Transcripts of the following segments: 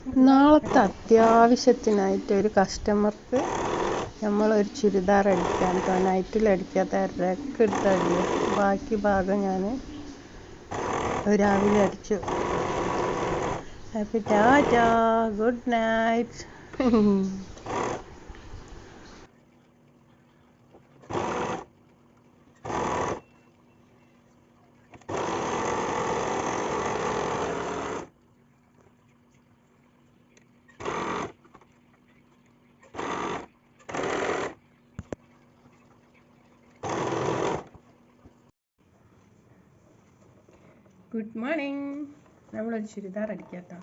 നാളത്തെ അത്യാവശ്യത്തിനായിട്ട് ഒരു കസ്റ്റമർക്ക് നമ്മളൊരു ചുരിദാർ അടിക്കാൻ നൈറ്റിൽ അടിക്കാത്ത റെക്ക് എടുത്ത് അടിക്കും. ബാക്കി ഭാഗം ഞാൻ രാവിലെ അടിച്ചു. Happy Tata, good night. Good morning. നമ്മളൊരു ചുരിദാർ അടിക്കാട്ടോ.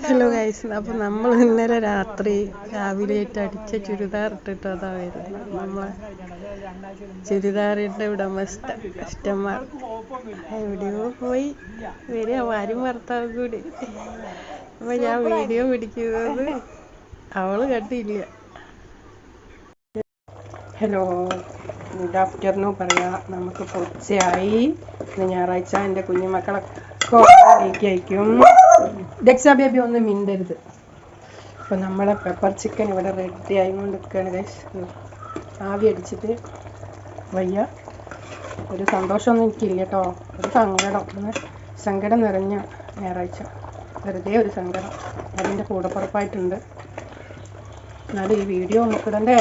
ഹലോ ഗൈസ്, അപ്പോൾ നമ്മൾ ഇന്നലെ രാവിലെ അടിച്ച ചുരിദാർ ഇട്ടിട്ട് അതാ വരുന്നത്. നമ്മളെ ചുരിദാറിൻ്റെ കസ്റ്റമർ എവിടെയോ പോയി വരിക, ഭാര്യയും ഭർത്താവും കൂടി. അപ്പോൾ ഞാൻ വീഡിയോ പിടിക്കുന്നത് അവള് കണ്ടില്ല. ഹലോ, ഗുഡ് ആഫ്റ്റർനൂൺ പറയാം. നമുക്ക് ഉച്ചയായി. ഞായറാഴ്ച എൻ്റെ കുഞ്ഞുമക്കളൊക്കെ അയക്കും. ഡെക്സാ ബേബി ഒന്നും മിണ്ടരുത്. അപ്പോൾ നമ്മളെ പെപ്പർ ചിക്കൻ ഇവിടെ റെഡി ആയിക്കൊണ്ടിരിക്കുകയാണ് ഗൈസ്. ആവി അടിച്ചിട്ട് വയ്യ. ഒരു സന്തോഷമൊന്നും എനിക്കില്ല കേട്ടോ, ഒരു സങ്കടം നിറഞ്ഞ ഞായറാഴ്ച. വെറുതെ ഒരു സങ്കടം. അതിൻ്റെ കൂടപ്പുറപ്പായിട്ടുണ്ട്. എന്നാലും ഈ വീഡിയോ നോക്കിടണ്ടേ.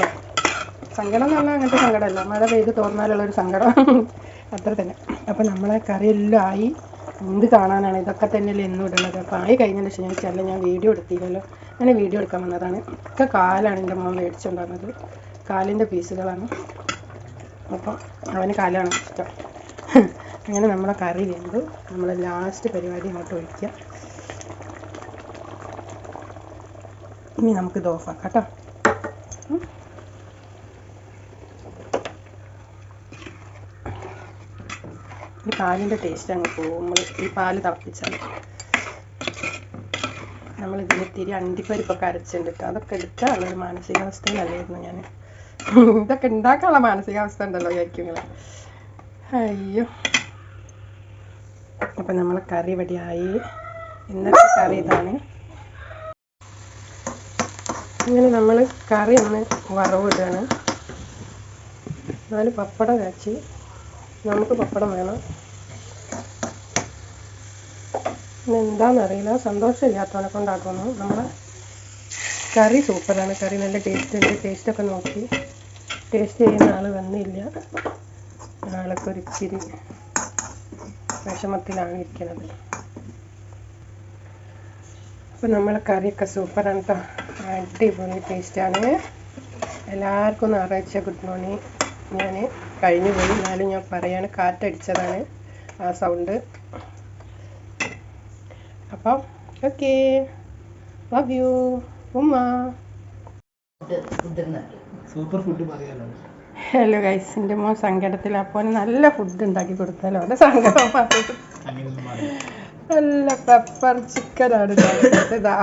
സങ്കടം എന്ന് പറഞ്ഞാൽ അങ്ങനത്തെ സങ്കടമല്ല, മഴ പെയ്ത് തോർന്നാലുള്ളൊരു സങ്കടം അത്ര തന്നെ. അപ്പോൾ നമ്മളെ കറിയെല്ലാം ആയി. എന്ത് കാണാനാണ്, ഇതൊക്കെ തന്നെയല്ലേ എന്നും ഇടുന്നത്. അപ്പോൾ ആയി കഴിഞ്ഞതിന് ശേഷം ഞാൻ വീഡിയോ എടുത്തില്ലല്ലോ. ഞാൻ വീഡിയോ എടുക്കാൻ വന്നതാണ്. ഒക്കെ കാലാണ് എൻ്റെ മോൻ മേടിച്ചുകൊണ്ടുവന്നത്. കാലിൻ്റെ പീസുകളാണ്. അപ്പോൾ അവന് കാലാണ് ഇഷ്ടം. അങ്ങനെ നമ്മളെ കറി വെന്തു. നമ്മൾ ലാസ്റ്റ് പരിപാടി ഇങ്ങോട്ട് ഒഴിക്കുക. ഇനി നമുക്കിത് ഓഫാക്കാം കേട്ടോ. ഈ പാലിൻ്റെ ടേസ്റ്റ് അങ്ങ് പോകും. നമ്മൾ ഈ പാല് തിളപ്പിച്ചാൽ നമ്മളിതിന് ഇത്തിരി അണ്ടിപ്പരിപ്പൊക്കെ അരച്ചിട്ട് അതൊക്കെ എടുക്കാനുള്ളൊരു മാനസികാവസ്ഥയിലല്ലായിരുന്നു ഞാൻ. ഇതൊക്കെ ഉണ്ടാക്കാനുള്ള മാനസികാവസ്ഥ ഉണ്ടല്ലോ വിചാരിക്കും നിങ്ങൾ. അയ്യോ. അപ്പം നമ്മളെ കറി റെഡിയായി. ഇന്നത്തെ കറി ഇതാണ്. ഇങ്ങനെ നമ്മൾ കറി ഒന്ന് വറവിടുകയാണ്. 4 പപ്പടം കാച്ചി. നമുക്ക് പപ്പടം വേണം. എന്താണെന്നറിയില്ല, സന്തോഷമില്ലാത്തവനെ കൊണ്ടാക്കുന്നു. നമ്മളെ കറി സൂപ്പറാണ്. കറി നല്ല ടേസ്റ്റ് ഉണ്ട്. ടേസ്റ്റൊക്കെ നോക്കി. ടേസ്റ്റ് ചെയ്യുന്ന ആൾ വന്നില്ല. ആളൊക്കെ ഒരിച്ചിരി വിഷമത്തിലാണ് ഇരിക്കുന്നത്. അപ്പോൾ നമ്മളെ കറിയൊക്കെ സൂപ്പറാണ് കേട്ടോ. അടിപൊളി ടേസ്റ്റാണ്. എല്ലാവർക്കും ഞായറാഴ്ച ഗുഡ് മോർണിംഗ്. ഞാൻ കഴിഞ്ഞു പോയി, എന്നാലും ഞാൻ പറയാണ്, കാറ്റടിച്ചതാണ് ആ സൗണ്ട്. അപ്പം ഓക്കെ, ലവ് യു ഉമ്മ. സൂപ്പർ ഫുഡ് പറയാലോ. ഹലോ ഗൈസ്, എൻ്റെ മോൻ സങ്കടത്തിൽ. അപ്പോൾ നല്ല ഫുഡ് ഉണ്ടാക്കി കൊടുത്താലോ അവൻ്റെ സങ്കടം പറഞ്ഞിട്ട്. നല്ല പെപ്പർ ചിക്കനാണ്.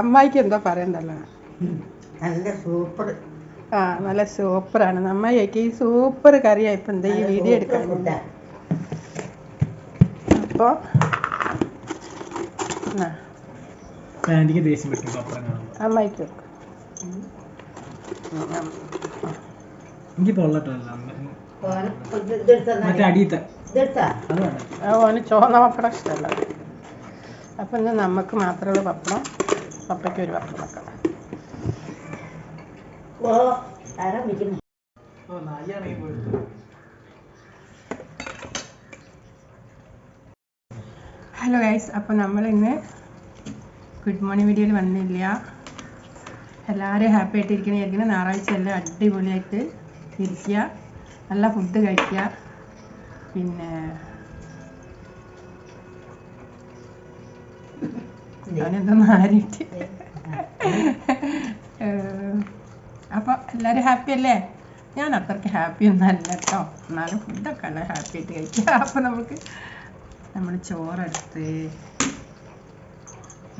അമ്മായിക്ക് എന്തോ പറയണ്ടല്ലോ. നല്ല സൂപ്പർ. നല്ല സൂപ്പറാണ്. അമ്മായിക്ക് ഈ സൂപ്പർ കറിയായി. ഇപ്പം എന്താ ഈ വീഡിയോ എടുക്കാൻ. അപ്പോൾ അമ്മായിക്ക് ഓന് ചുവന്ന പപ്പടം ഇഷ്ടമല്ല. അപ്പം ഇന്ന് നമുക്ക് മാത്രമുള്ള പപ്പടം, പപ്പയ്ക്ക് ഒരു പപ്പടം വെക്കണം. ഹലോ ഗൈസ്, അപ്പോൾ നമ്മളിന്ന് ഗുഡ് മോർണിംഗ് വീഡിയോയിൽ വന്നില്ല. എല്ലാവരും ഹാപ്പി ആയിട്ടിരിക്കണമായിരിക്കണം. ഞായറാഴ്ച എല്ലാം അടിപൊളിയായിട്ട് ഇരിക്കുക, നല്ല ഫുഡ് കഴിക്കുക. പിന്നെ ഞാനെന്തോ മാറിയിട്ട്. അപ്പോൾ എല്ലാവരും ഹാപ്പി അല്ലേ? ഞാൻ അത്രയ്ക്ക് ഹാപ്പി ഒന്നും അല്ല കേട്ടോ, എന്നാലും ഫുഡൊക്കെ അല്ല ഹാപ്പി ആയിട്ട് കഴിക്കുക. അപ്പോൾ നമുക്ക് നമ്മൾ ചോറെടുത്ത്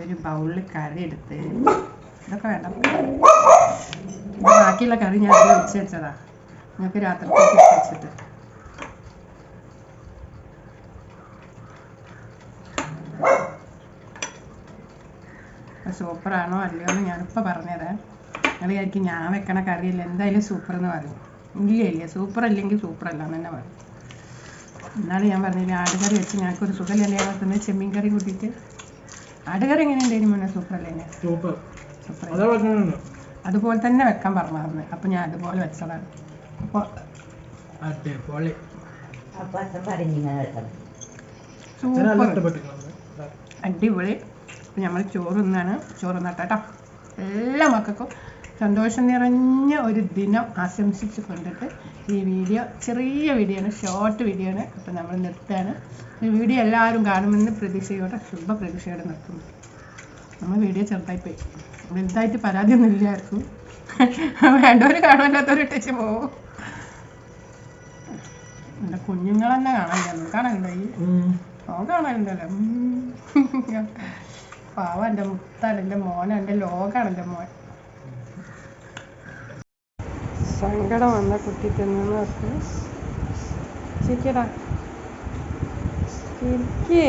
ഒരു ബൗളിൽ കറി എടുത്ത്, ഇതൊക്കെ വേണ്ട, ബാക്കിയുള്ള കറി ഞാൻ വെച്ച് വെച്ചതാ നിങ്ങൾക്ക് രാത്രിത്തേക്ക് വെച്ചിട്ട്. സൂപ്പറാണോ അല്ലയോ എന്ന് ഞാനിപ്പോൾ പറഞ്ഞുതരാം. നിങ്ങൾ വിചാരിക്കും ഞാൻ വെക്കണ കറിയില്ല എന്തായാലും സൂപ്പർ എന്ന് പറയും. ഇല്ല, സൂപ്പർ അല്ലെങ്കിൽ സൂപ്പറല്ല എന്ന് തന്നെ പറയും. എന്നാലും ഞാൻ പറഞ്ഞില്ല, ആടുകറി വെച്ച് ഞങ്ങൾക്കൊരു സുഖമില്ല തന്നെ ചെമ്മീൻ കറി കൂട്ടിയിട്ട്. ആടുകറി എങ്ങനെയുണ്ടായിരുന്നു മോനെ? സൂപ്പറല്ലേ? സൂപ്പർ. അതുപോലെ തന്നെ വെക്കാൻ പറഞ്ഞായിരുന്നു. അപ്പം ഞാൻ അതുപോലെ വെച്ചതാണ്. അപ്പോൾ അടിപൊളി. അപ്പം നമ്മൾ ചോറ് തിന്നാട്ടോ. എല്ലാ മക്കൾക്കും സന്തോഷം നിറഞ്ഞ ഒരു ദിനം ആശംസിച്ച് കൊണ്ടിട്ട് ഈ വീഡിയോ ചെറിയ വീഡിയോ ആണ്, ഷോർട്ട് വീഡിയോ ആണ്. അപ്പം നമ്മൾ നിർത്തുകയാണ്. ഈ വീഡിയോ എല്ലാവരും കാണുമെന്ന് ശുഭപ്രതീക്ഷയോടെ നിർത്തുന്നു. നമ്മൾ വീഡിയോ ചെറുതായിപ്പോയി, വലുതായിട്ട് പരാതിയൊന്നും ഇല്ലായിരിക്കും. വേണ്ടവർ കാണുമല്ലാത്തവർ ഇട്ടേച്ച് പോവും. എൻ്റെ കുഞ്ഞുങ്ങളെന്നെ കാണാനില്ല, കാണാനുണ്ടായി കാണാനുണ്ടല്ലോ. പാവം എൻ്റെ മുത്താണ് എൻ്റെ മോൻ, എൻ്റെ ലോകമാണ് എൻ്റെ മോൻ. സങ്കടം വന്ന കുട്ടി തിന്നു ചിരിക്കടാ, ചിരിക്കേ.